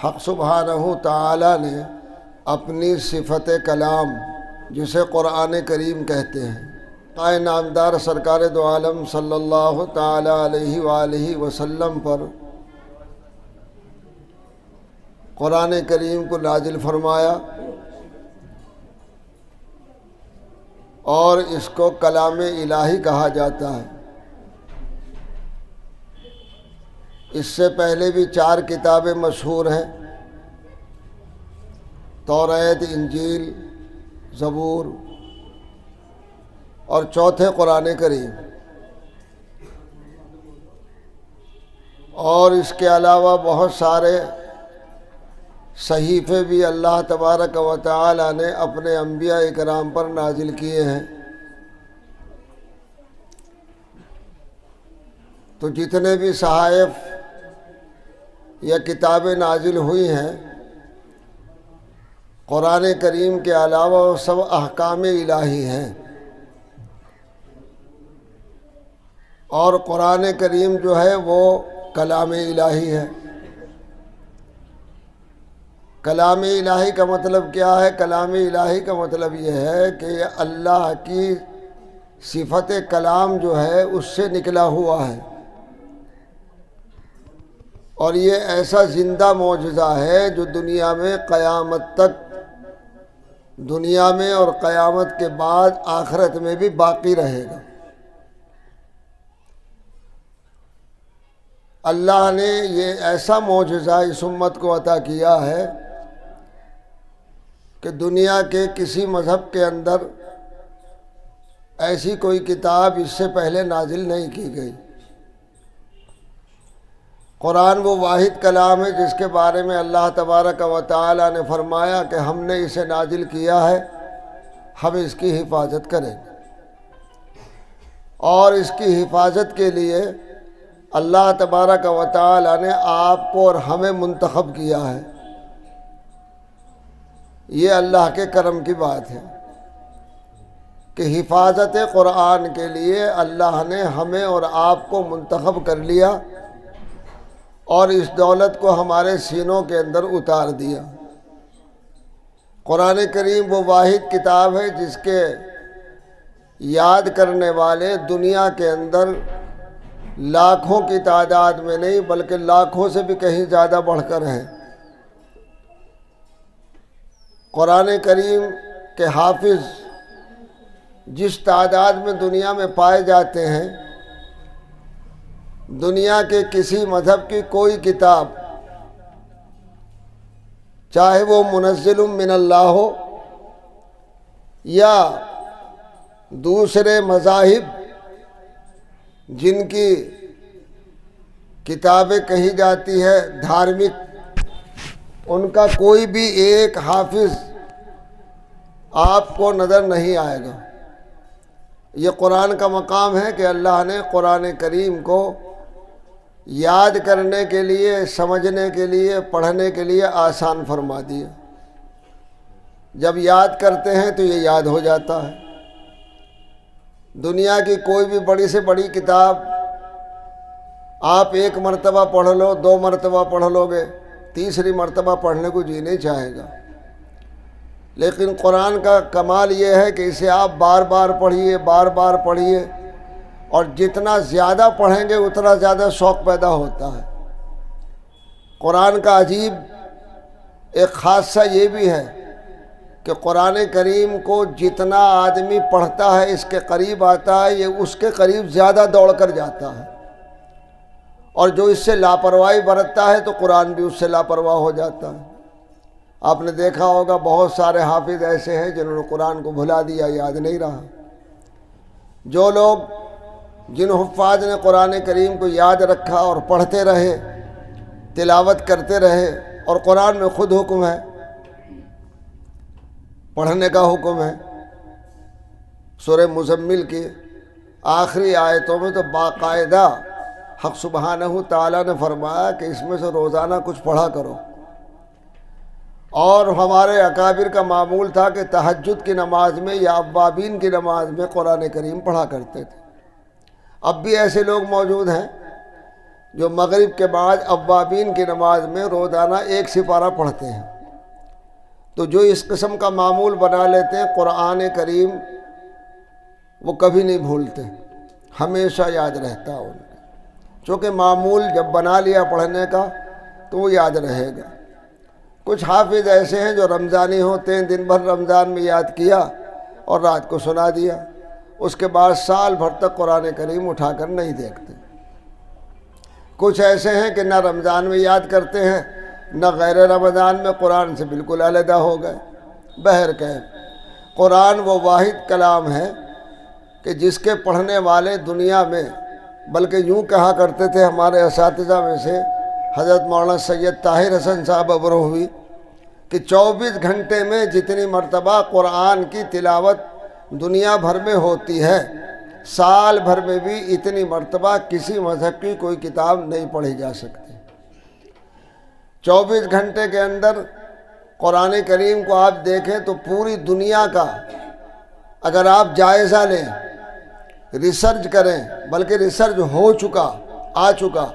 حق سبحانہ تعالی نے اپنی صفت کلام جسے قرآن کریم کہتے ہیں نامدار سرکار دو عالم صلی اللہ تعالی علیہ وآلہ وسلم پر قرآن کریم کو نازل فرمایا اور اس کو کلام الہی کہا جاتا ہے۔ اس سے پہلے بھی 4 کتابیں مشہور ہیں، توریت، انجیل، زبور اور چوتھے قرآن کریم، اور اس کے علاوہ بہت سارے صحیفے بھی اللہ تبارک و تعالی نے اپنے انبیاء اکرام پر نازل کیے ہیں۔ تو جتنے بھی صحائف یا کتابیں نازل ہوئی ہیں قرآن کریم کے علاوہ وہ سب احکام الہی ہیں، اور قرآن کریم جو ہے وہ کلام الہی ہے۔ کلام الہی کا مطلب کیا ہے؟ کلام الہی کا مطلب یہ ہے کہ اللہ کی صفت کلام جو ہے اس سے نکلا ہوا ہے، اور یہ ایسا زندہ معجزہ ہے جو دنیا میں قیامت تک، دنیا میں اور قیامت کے بعد آخرت میں بھی باقی رہے گا۔ اللہ نے یہ ایسا معجزہ اس امت کو عطا کیا ہے کہ دنیا کے کسی مذہب کے اندر ایسی کوئی کتاب اس سے پہلے نازل نہیں کی گئی۔ قرآن وہ واحد کلام ہے جس کے بارے میں اللہ تبارک و تعالی نے فرمایا کہ ہم نے اسے نازل کیا ہے، ہم اس کی حفاظت کریں گے، اور اس کی حفاظت کے لیے اللہ تبارک و تعالی نے آپ کو اور ہمیں منتخب کیا ہے۔ یہ اللہ کے کرم کی بات ہے کہ حفاظت قرآن کے لیے اللہ نے ہمیں اور آپ کو منتخب کر لیا اور اس دولت کو ہمارے سینوں کے اندر اتار دیا۔ قرآن کریم وہ واحد کتاب ہے جس کے یاد کرنے والے دنیا کے اندر لاکھوں کی تعداد میں نہیں بلکہ لاکھوں سے بھی کہیں زیادہ بڑھ کر ہیں۔ قرآن کریم کے حافظ جس تعداد میں دنیا میں پائے جاتے ہیں، دنیا کے کسی مذہب کی کوئی کتاب، چاہے وہ منزل من اللہ ہو یا دوسرے مذاہب جن کی کتابیں کہی جاتی ہے دھارمک، ان کا کوئی بھی ایک حافظ آپ کو نظر نہیں آئے گا۔ یہ قرآن کا مقام ہے کہ اللہ نے قرآن کریم کو یاد کرنے کے لیے، سمجھنے کے لیے، پڑھنے کے لیے آسان فرما دیا۔ جب یاد کرتے ہیں تو یہ یاد ہو جاتا ہے۔ دنیا کی کوئی بھی بڑی سے بڑی کتاب آپ 1 مرتبہ پڑھ لو، 2 مرتبہ پڑھ لو گے، تیسری مرتبہ پڑھنے کو جی نہیں چاہے گا، لیکن قرآن کا کمال یہ ہے کہ اسے آپ بار بار پڑھیے، بار بار پڑھیے، اور جتنا زیادہ پڑھیں گے اتنا زیادہ شوق پیدا ہوتا ہے۔ قرآن کا عجیب ایک خاصہ یہ بھی ہے کہ قرآن کریم کو جتنا آدمی پڑھتا ہے، اس کے قریب آتا ہے، یہ اس کے قریب زیادہ دوڑ کر جاتا ہے، اور جو اس سے لاپرواہی برتتا ہے تو قرآن بھی اس سے لاپرواہ ہو جاتا ہے۔ آپ نے دیکھا ہوگا بہت سارے حافظ ایسے ہیں جنہوں نے قرآن کو بھلا دیا، یاد نہیں رہا۔ جو لوگ، جن حفاظ نے قرآن کریم کو یاد رکھا اور پڑھتے رہے، تلاوت کرتے رہے، اور قرآن میں خود حکم ہے، پڑھنے کا حکم ہے۔ سورہ مزمل کی آخری آیتوں میں تو باقاعدہ حق سبحانہ تعالیٰ نے فرمایا کہ اس میں سے روزانہ کچھ پڑھا کرو، اور ہمارے اکابر کا معمول تھا کہ تہجد کی نماز میں یا اوابین کی نماز میں قرآن کریم پڑھا کرتے تھے۔ اب بھی ایسے لوگ موجود ہیں جو مغرب کے بعد اوابین کی نماز میں روزانہ 1 سپارہ پڑھتے ہیں، تو جو اس قسم کا معمول بنا لیتے ہیں قرآن کریم وہ کبھی نہیں بھولتے، ہمیشہ یاد رہتا ہے ان کو، چونکہ معمول جب بنا لیا پڑھنے کا تو وہ یاد رہے گا۔ کچھ حافظ ایسے ہیں جو رمضانی ہوتے ہیں، دن بھر رمضان میں یاد کیا اور رات کو سنا دیا، اس کے بعد سال بھر تک قرآن کریم اٹھا کر نہیں دیکھتے۔ کچھ ایسے ہیں کہ نہ رمضان میں یاد کرتے ہیں نہ غیر رمضان میں، قرآن سے بالکل علیحدہ ہو گئے۔ بہرکیف قرآن وہ واحد کلام ہے کہ جس کے پڑھنے والے دنیا میں، بلکہ یوں کہا کرتے تھے ہمارے اساتذہ میں سے حضرت مولانا سید طاہر حسن صاحب ابروہوی، کہ 24 گھنٹے میں جتنی مرتبہ قرآن کی تلاوت دنیا بھر میں ہوتی ہے، سال بھر میں بھی اتنی مرتبہ کسی مذہب کی کوئی کتاب نہیں پڑھی جا سکتی۔ 24 گھنٹے کے اندر قرآن کریم کو آپ دیکھیں تو پوری دنیا کا اگر آپ جائزہ لیں، ریسرچ کریں، بلکہ ریسرچ آ چکا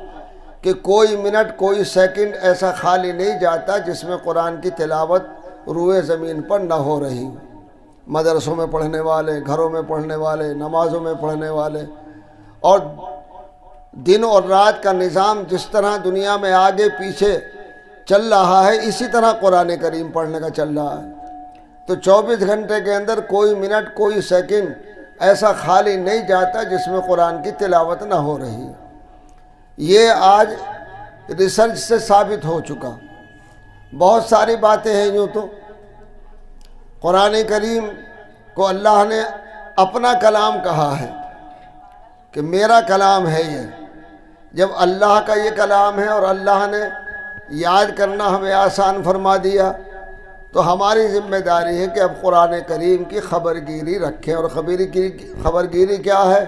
کہ کوئی منٹ کوئی سیکنڈ ایسا خالی نہیں جاتا جس میں قرآن کی تلاوت روئے زمین پر نہ ہو رہی۔ مدرسوں میں پڑھنے والے، گھروں میں پڑھنے والے، نمازوں میں پڑھنے والے، اور دن اور رات کا نظام جس طرح دنیا میں آگے پیچھے چل رہا ہے اسی طرح قرآن کریم پڑھنے کا چل رہا ہے۔ تو 24 گھنٹے کے اندر کوئی منٹ کوئی سیکنڈ ایسا خالی نہیں جاتا جس میں قرآن کی تلاوت نہ ہو رہی۔ یہ آج ریسرچ سے ثابت ہو چکا۔ بہت ساری باتیں ہیں یوں تو قرآن کریم کو اللہ نے اپنا کلام کہا ہے کہ میرا کلام ہے یہ۔ جب اللہ کا یہ کلام ہے اور اللہ نے یاد کرنا ہمیں آسان فرما دیا تو ہماری ذمہ داری ہے کہ اب قرآن کریم کی خبرگیری رکھیں، اور خبرگیری کیا ہے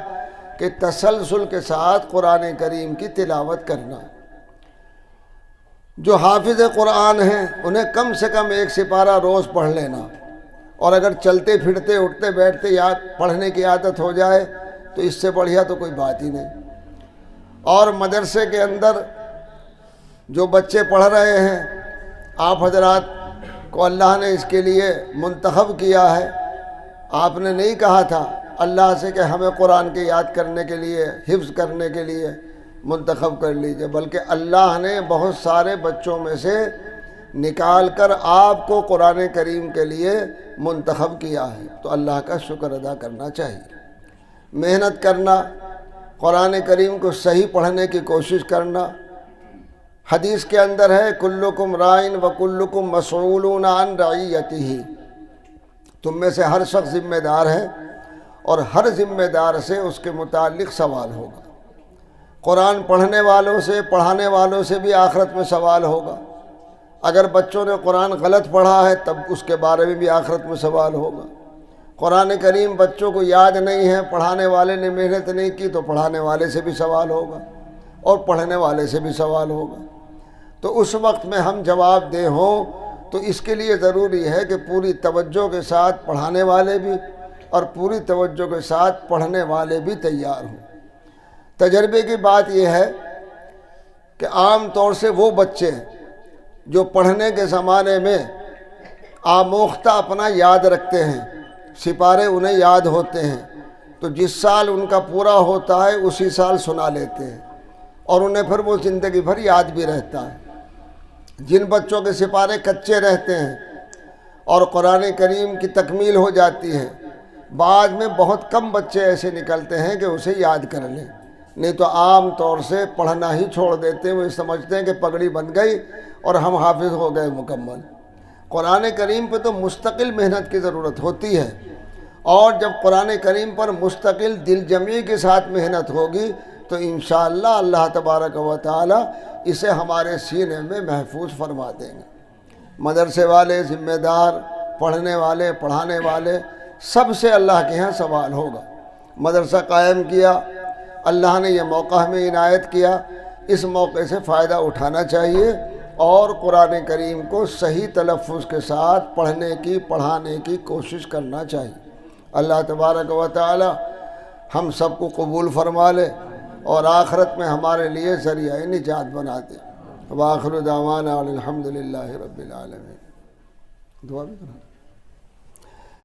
کہ تسلسل کے ساتھ قرآن کریم کی تلاوت کرنا۔ جو حافظ قرآن ہیں انہیں کم سے کم 1 سپارہ روز پڑھ لینا، اور اگر چلتے پھرتے اٹھتے بیٹھتے پڑھنے کی عادت ہو جائے تو اس سے بڑھیا تو کوئی بات ہی نہیں۔ اور مدرسے کے اندر جو بچے پڑھ رہے ہیں، آپ حضرات کو اللہ نے اس کے لیے منتخب کیا ہے۔ آپ نے نہیں کہا تھا اللہ سے کہ ہمیں قرآن کے یاد کرنے کے لیے، حفظ کرنے کے لیے منتخب کر لیجئے، بلکہ اللہ نے بہت سارے بچوں میں سے نکال کر آپ کو قرآن کریم کے لیے منتخب کیا ہے، تو اللہ کا شکر ادا کرنا چاہیے۔ محنت کرنا، قرآن کریم کو صحیح پڑھنے کی کوشش کرنا۔ حدیث کے اندر ہے کلکم رائن و کلکم مسئولون عن رعیتہ، تم میں سے ہر شخص ذمہ دار ہے اور ہر ذمہ دار سے اس کے متعلق سوال ہوگا۔ قرآن پڑھنے والوں سے، پڑھانے والوں سے بھی آخرت میں سوال ہوگا۔ اگر بچوں نے قرآن غلط پڑھا ہے تب اس کے بارے میں بھی آخرت میں سوال ہوگا۔ قرآن کریم بچوں کو یاد نہیں ہے، پڑھانے والے نے محنت نہیں کی تو پڑھانے والے سے بھی سوال ہوگا اور پڑھنے والے سے بھی سوال ہوگا۔ تو اس وقت میں ہم جواب دہ ہوں تو اس کے لیے ضروری ہے کہ پوری توجہ کے ساتھ پڑھانے والے بھی اور پوری توجہ کے ساتھ پڑھنے والے بھی تیار ہوں۔ تجربے کی بات یہ ہے کہ عام طور سے وہ بچے جو پڑھنے کے زمانے میں آموختہ اپنا یاد رکھتے ہیں، سپارے انہیں یاد ہوتے ہیں، تو جس سال ان کا پورا ہوتا ہے اسی سال سنا لیتے ہیں اور انہیں پھر وہ زندگی بھر یاد بھی رہتا ہے۔ جن بچوں کے سپارے کچے رہتے ہیں اور قرآن کریم کی تکمیل ہو جاتی ہے، بعد میں بہت کم بچے ایسے نکلتے ہیں کہ اسے یاد کر لیں، نہیں تو عام طور سے پڑھنا ہی چھوڑ دیتے ہیں۔ وہ سمجھتے ہیں کہ پگڑی بن گئی اور ہم حافظ ہو گئے مکمل۔ قرآن کریم پہ تو مستقل محنت کی ضرورت ہوتی ہے، اور جب قرآن کریم پر مستقل دل جمعی کے ساتھ محنت ہوگی تو انشاءاللہ اللہ تبارک و تعالی اسے ہمارے سینے میں محفوظ فرما دیں گے۔ مدرسے والے، ذمہ دار، پڑھنے والے، پڑھانے والے، سب سے اللہ کے ہاں سوال ہوگا۔ مدرسہ قائم کیا، اللہ نے یہ موقع ہمیں عنایت کیا، اس موقع سے فائدہ اٹھانا چاہیے اور قرآن کریم کو صحیح تلفظ کے ساتھ پڑھنے کی، پڑھانے کی کوشش کرنا چاہیے۔ اللہ تبارک و تعالی ہم سب کو قبول فرما لے اور آخرت میں ہمارے لیے ذریعہ نجات بنا دے۔ وآخر دعوانا الحمدللہ رب العالمین۔ دعا بھی کرنا۔